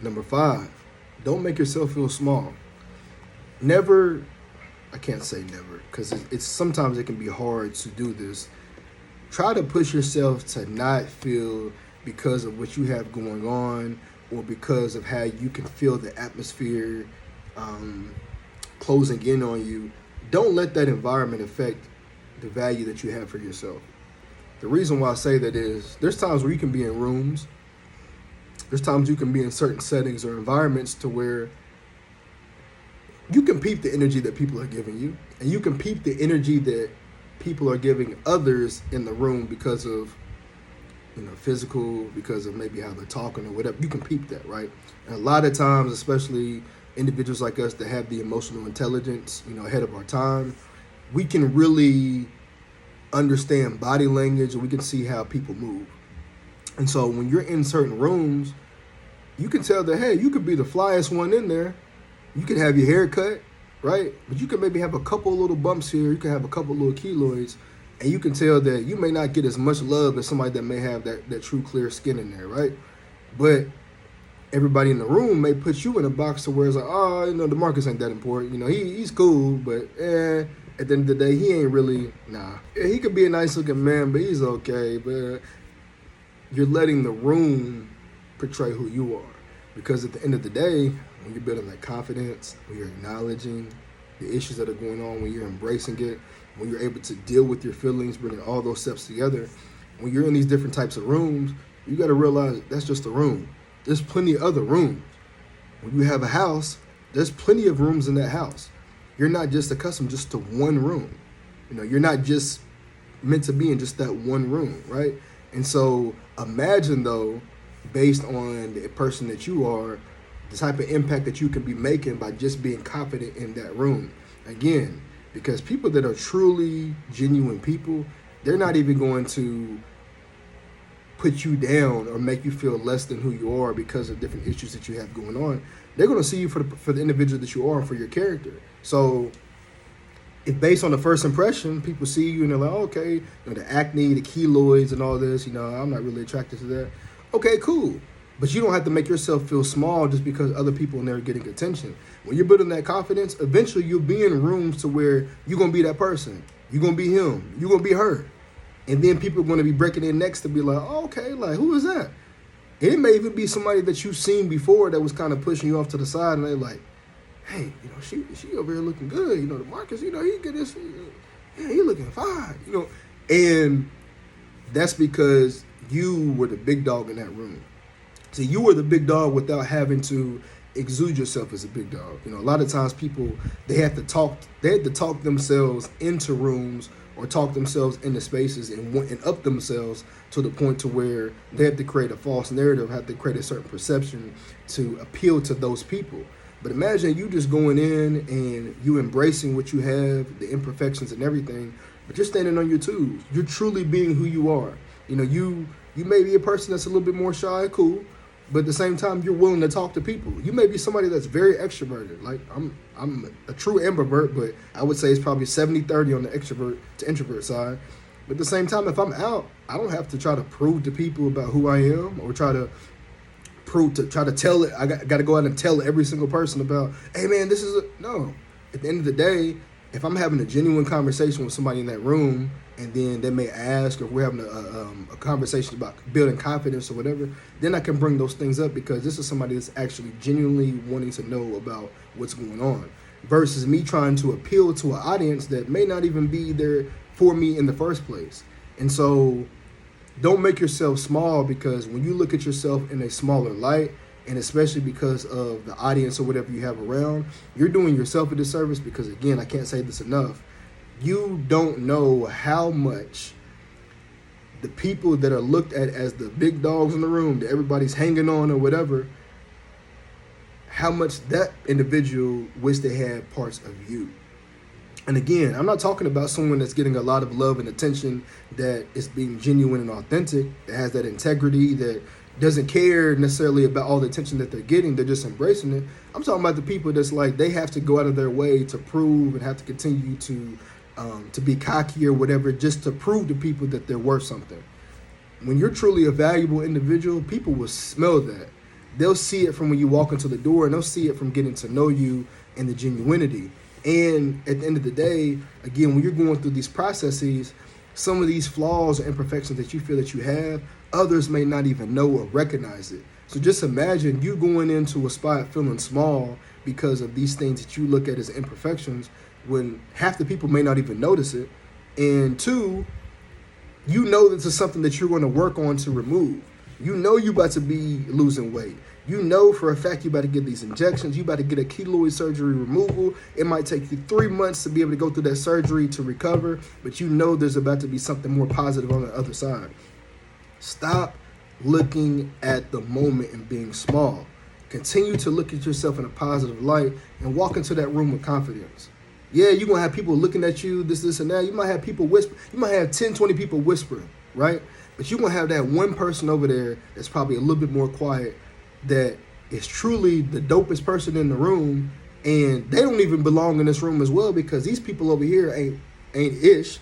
Number 5, don't make yourself feel small. Never, I can't say never, because it's sometimes it can be hard to do this. Try to push yourself to not feel because of what you have going on or because of how you can feel the atmosphere um, closing in on you. Don't let that environment affect the value that you have for yourself. The reason why I say that is there's times where you can be in rooms, there's times you can be in certain settings or environments to where you can peep the energy that people are giving you, and you can peep the energy that people are giving others in the room because of physical, because of maybe how they're talking or whatever. You can peep that, right? And a lot of times, especially individuals like us that have the emotional intelligence, ahead of our time, we can really understand body language and we can see how people move. And so when you're in certain rooms, you can tell that, hey, you could be the flyest one in there. You could have your hair cut, right? But you could maybe have a couple little bumps here. You can have a couple little keloids. And you can tell that you may not get as much love as somebody that may have that true clear skin in there, right? But everybody in the room may put you in a box to where it's like, oh, DeMarcus ain't that important. He's cool, but at the end of the day, he ain't really, nah. Yeah, he could be a nice looking man, but he's okay. But you're letting the room portray who you are. Because at the end of the day, when you're building that confidence, when you're acknowledging the issues that are going on, when you're embracing it, when you're able to deal with your feelings, bringing all those steps together, when you're in these different types of rooms, you got to realize that's just a room. There's plenty of other rooms. When you have a house, there's plenty of rooms in that house. You're not just accustomed just to one room. You're not just meant to be in just that one room, right? And so imagine, though, based on the person that you are, the type of impact that you can be making by just being confident in that room. Again, because people that are truly genuine people, they're not even going to put you down or make you feel less than who you are because of different issues that you have going on. They're going to see you for the individual that you are and for your character. So if based on the first impression, people see you and they're like, oh, okay, the acne, the keloids and all this, I'm not really attracted to that. Okay, cool. But you don't have to make yourself feel small just because other people in there are getting attention. When you're building that confidence, eventually you'll be in rooms to where you're going to be that person. You're going to be him. You're going to be her. And then people are going to be breaking in next to be like, oh, okay, like, who is that? And it may even be somebody that you've seen before that was kind of pushing you off to the side, and they're like, hey, she over here looking good. DeMarcus, he get this, yeah, he looking fine, And that's because you were the big dog in that room. So you were the big dog without having to exude yourself as a big dog. A lot of times people, they had to talk themselves into rooms or talk themselves into spaces and up themselves to the point to where they have to create a false narrative, have to create a certain perception to appeal to those people. But imagine you just going in and you embracing what you have, the imperfections and everything, but you're standing on your twos. You're truly being who you are. You may be a person that's a little bit more shy, cool, but at the same time, you're willing to talk to people. You may be somebody that's very extroverted. Like, I'm a true ambivert, but I would say it's probably 70-30 on the extrovert to introvert side. But at the same time, if I'm out, I don't have to try to prove to people about who I am or try to tell it. I got to go out and tell every single person about, hey, man, this is no. At the end of the day, if I'm having a genuine conversation with somebody in that room, and then they may ask, or we're having a conversation about building confidence or whatever, then I can bring those things up because this is somebody that's actually genuinely wanting to know about what's going on versus me trying to appeal to an audience that may not even be there for me in the first place. And so don't make yourself small, because when you look at yourself in a smaller light, and especially because of the audience or whatever you have around, you're doing yourself a disservice because, again, I can't say this enough, you don't know how much the people that are looked at as the big dogs in the room, that everybody's hanging on or whatever, how much that individual wish they had parts of you. And again, I'm not talking about someone that's getting a lot of love and attention, that is being genuine and authentic, that has that integrity, that doesn't care necessarily about all the attention that they're getting. They're just embracing it. I'm talking about the people that's like, they have to go out of their way to prove and have to continue to be cocky or whatever, just to prove to people that they're worth something. When you're truly a valuable individual, people will smell that. they'll see it from when you walk into the door, and they'll see it from getting to know you and the genuinity. And at the end of the day, again, when you're going through these processes, some of these flaws or imperfections that you feel that you have, others may not even know or recognize it. So just imagine you going into a spot feeling small because of these things that you look at as imperfections, when half the people may not even notice it. And two, you know this is something that you're going to work on to remove. You know you about to be losing weight. You know for a fact you about to get these injections. You about to get a keloid surgery removal. It might take you 3 months to be able to go through that surgery to recover, but you know there's about to be something more positive on the other side. Stop looking at the moment and being small. Continue to look at yourself in a positive light and walk into that room with confidence. Yeah, you're going to have people looking at you, this, and that. You might have people whisper. You might have 10, 20 people whispering, right? But you're going to have that one person over there that's probably a little bit more quiet, that is truly the dopest person in the room, and they don't even belong in this room as well, because these people over here ain't ish.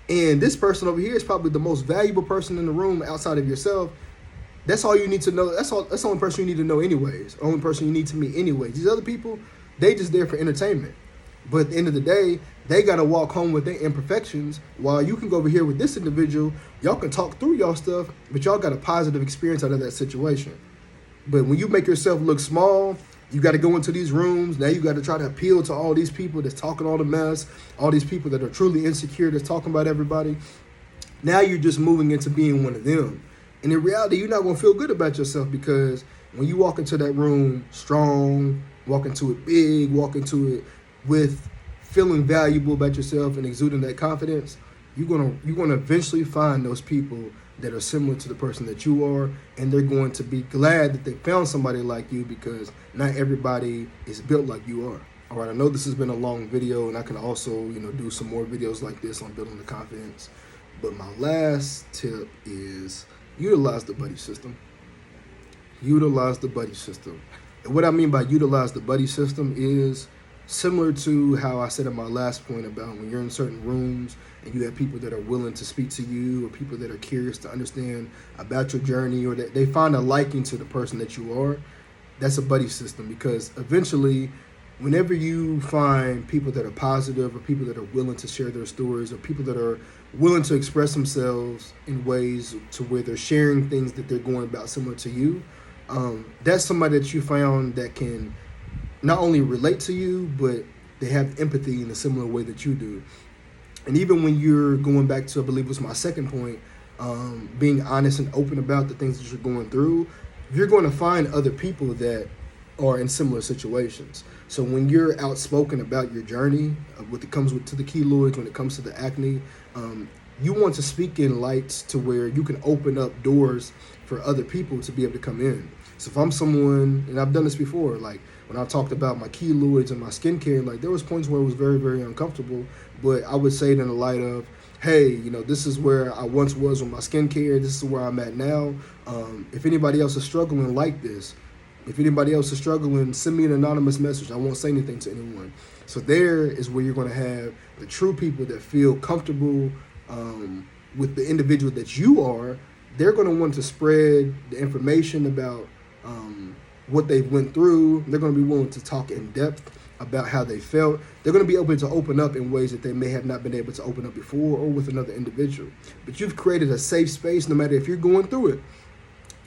And this person over here is probably the most valuable person in the room outside of yourself. That's all you need to know. That's the only person you need to know anyways. The only person you need to meet anyways. These other people, they just there for entertainment. But at the end of the day, they got to walk home with their imperfections, while you can go over here with this individual. Y'all can talk through y'all stuff, but y'all got a positive experience out of that situation. But when you make yourself look small, you got to go into these rooms. Now you got to try to appeal to all these people that's talking all the mess, all these people that are truly insecure, that's talking about everybody. Now you're just moving into being one of them. And in reality, you're not going to feel good about yourself, because when you walk into that room strong, walk into it big, walk into it with feeling valuable about yourself and exuding that confidence, you're gonna eventually find those people that are similar to the person that you are, and they're going to be glad that they found somebody like you, because not everybody is built like you are. All right, I know this has been a long video, and I can also, do some more videos like this on building the confidence. But my last tip is utilize the buddy system. Utilize the buddy system. And what I mean by utilize the buddy system is similar to how I said in my last point about when you're in certain rooms and you have people that are willing to speak to you, or people that are curious to understand about your journey, or that they find a liking to the person that you are. That's a buddy system, because eventually, whenever you find people that are positive, or people that are willing to share their stories, or people that are willing to express themselves in ways to where they're sharing things that they're going about similar to you, that's somebody that you found that can not only relate to you, but they have empathy in a similar way that you do. And even when you're going back to, I believe was my second point, being honest and open about the things that you're going through, you're going to find other people that are in similar situations. So when you're outspoken about your journey, what it comes to the keloids, when it comes to the acne, you want to speak in lights to where you can open up doors for other people to be able to come in. So if I'm someone, and I've done this before, like when I talked about my keloids and my skincare, like there was points where it was very, very uncomfortable, but I would say it in the light of, hey, this is where I once was with my skincare. This is where I'm at now. If anybody else is struggling like this, if anybody else is struggling, send me an anonymous message. I won't say anything to anyone. So there is where you're going to have the true people that feel comfortable with the individual that you are. They're going to want to spread the information about what they've went through. They're going to be willing to talk in depth about how they felt. They're going to be able to open up in ways that they may have not been able to open up before, or with another individual. But you've created a safe space. No matter if you're going through it,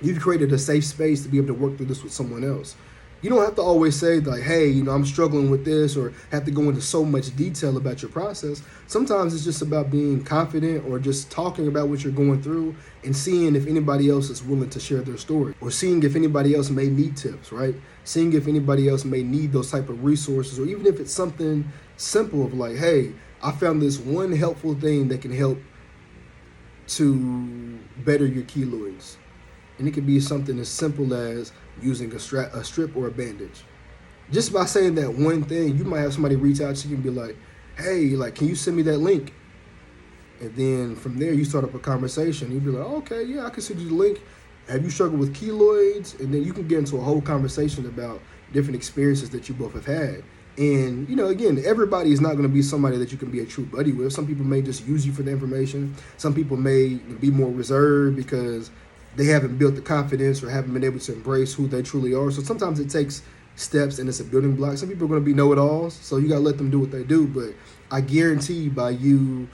you've created a safe space to be able to work through this with someone else. You don't have to always say like, hey, I'm struggling with this, or have to go into so much detail about your process. Sometimes it's just about being confident, or just talking about what you're going through and seeing if anybody else is willing to share their story, or seeing if anybody else may need tips, right? Seeing if anybody else may need those type of resources, or even if it's something simple of like, hey, I found this one helpful thing that can help to better your keloids. And it could be something as simple as using a strip or a bandage. Just by saying that one thing, you might have somebody reach out to you and be like, hey, can you send me that link? And then from there, you start up a conversation. You'd be like, okay, yeah, I can send you the link. Have you struggled with keloids? And then you can get into a whole conversation about different experiences that you both have had. And, again, everybody is not going to be somebody that you can be a true buddy with. Some people may just use you for the information. Some people may be more reserved because they haven't built the confidence or haven't been able to embrace who they truly are. So sometimes it takes steps and it's a building block. Some people are going to be know-it-alls, so you got to let them do what they do. But I guarantee by you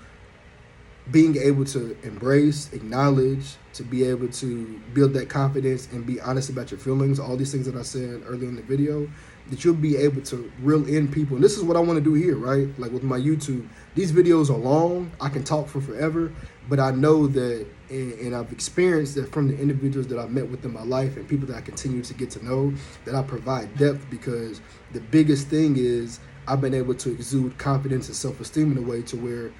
being able to embrace, acknowledge, to be able to build that confidence and be honest about your feelings, all these things that I said earlier in the video, that you'll be able to reel in people. And this is what I want to do here, right? Like with my YouTube, these videos are long. I can talk for forever, but I know that, and I've experienced that from the individuals that I've met within my life and people that I continue to get to know, that I provide depth, because the biggest thing is I've been able to exude confidence and self-esteem in a way to where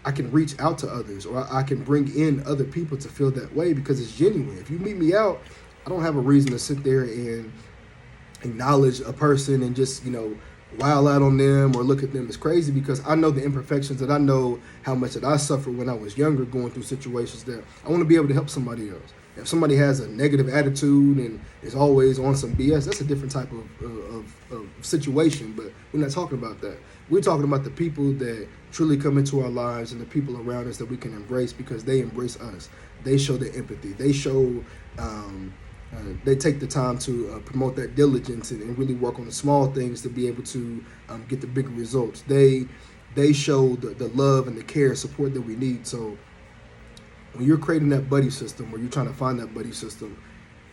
I can reach out to others, or I can bring in other people to feel that way, because it's genuine. If you meet me out, I don't have a reason to sit there and acknowledge a person and just, wild out on them or look at them as crazy, because I know the imperfections, and I know how much that I suffered when I was younger going through situations that I want to be able to help somebody else. If somebody has a negative attitude and is always on some BS, that's a different type of situation, but we're not talking about that. We're talking about the people that truly come into our lives and the people around us that we can embrace because they embrace us. They show their empathy. They show, they take the time to promote that diligence and really work on the small things to be able to get the bigger results. They show the love and the care and support that we need. So when you're creating that buddy system, or you're trying to find that buddy system,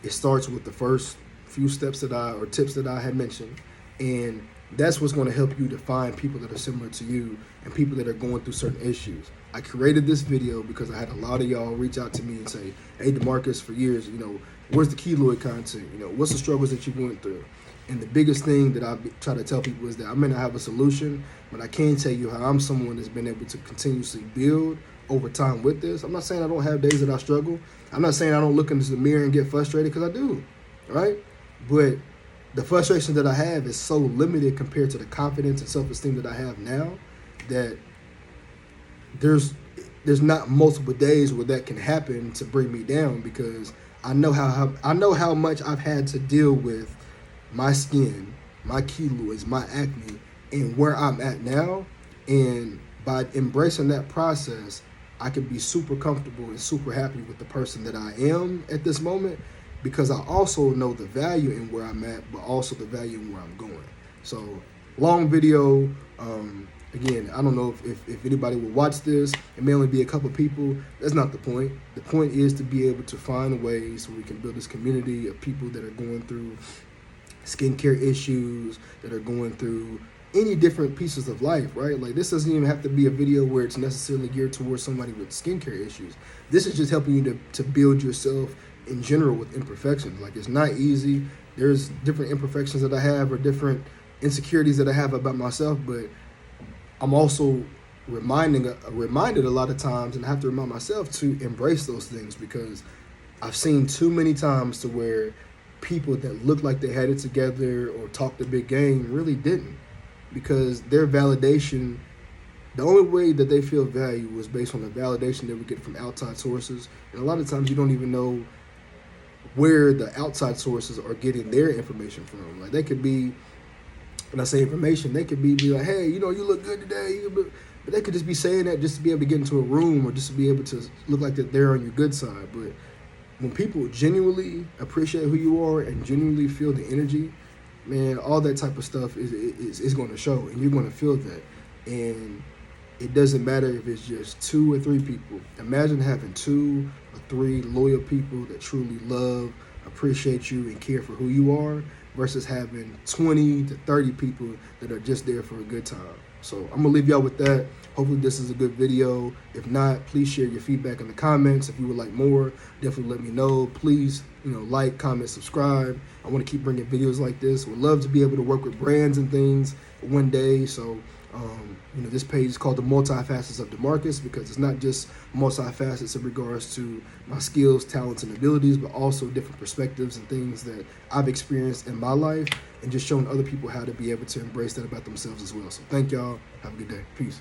it starts with the first few steps or tips that I had mentioned. And that's what's going to help you to find people that are similar to you and people that are going through certain issues. I created this video because I had a lot of y'all reach out to me and say, hey, DeMarcus, for years, where's the keloid content? What's the struggles that you went through? And the biggest thing that I try to tell people is that I may not have a solution, but I can tell you how I'm someone that's been able to continuously build over time with this. I'm not saying I don't have days that I struggle. I'm not saying I don't look into the mirror and get frustrated, because I do, right? But the frustration that I have is so limited compared to the confidence and self-esteem that I have now, that there's not multiple days where that can happen to bring me down, because I know how much I've had to deal with my skin, my keloids, my acne, and where I'm at now. And by embracing that process, I can be super comfortable and super happy with the person that I am at this moment, because I also know the value in where I'm at, but also the value in where I'm going. So, long video. Again, I don't know if anybody will watch this. It may only be a couple people. That's not the point. The point is to be able to find ways where we can build this community of people that are going through skincare issues, that are going through any different pieces of life, right? Like, this doesn't even have to be a video where it's necessarily geared towards somebody with skincare issues. This is just helping you to build yourself in general with imperfections. Like, it's not easy. There's different imperfections that I have, or different insecurities that I have about myself, but I'm also reminded a lot of times, and I have to remind myself to embrace those things, because I've seen too many times to where people that look like they had it together or talked a big game really didn't, because their validation, the only way that they feel value was based on the validation that we get from outside sources. And a lot of times you don't even know where the outside sources are getting their information from. Like, they could be, when I say information, they could be like, hey, you look good today. But they could just be saying that just to be able to get into a room, or just to be able to look like that they're on your good side. But when people genuinely appreciate who you are and genuinely feel the energy, man, all that type of stuff is going to show, and you're going to feel that. And it doesn't matter if it's just 2 or 3 people. Imagine having 2 or 3 loyal people that truly love, appreciate you, and care for who you are, versus having 20 to 30 people that are just there for a good time. So I'm gonna leave y'all with that. Hopefully this is a good video. If not, please share your feedback in the comments. If you would like more, definitely let me know. Please, like, comment, subscribe. I want to keep bringing videos like this. Would love to be able to work with brands and things one day. So this page is called The Multifacets of DeMarcus, because it's not just multifacets in regards to my skills, talents, and abilities, but also different perspectives and things that I've experienced in my life, and just showing other people how to be able to embrace that about themselves as well. So thank y'all. Have a good day. Peace.